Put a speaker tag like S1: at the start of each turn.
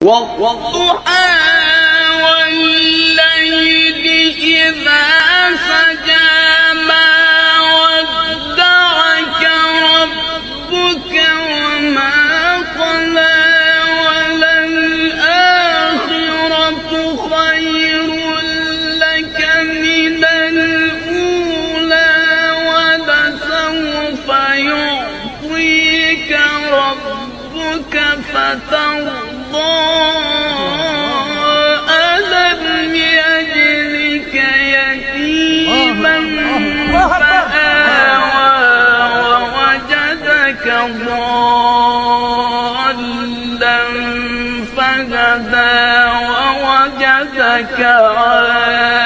S1: والضحى والليل إذا سجى ما ودعك ربك وما قلى وللآخرة خير لك من الأولى ولسوف يعطيك ربك فترضى ألم يجدك يتيما فآوى ووجدك ضالا فهدى ووجدك عائلا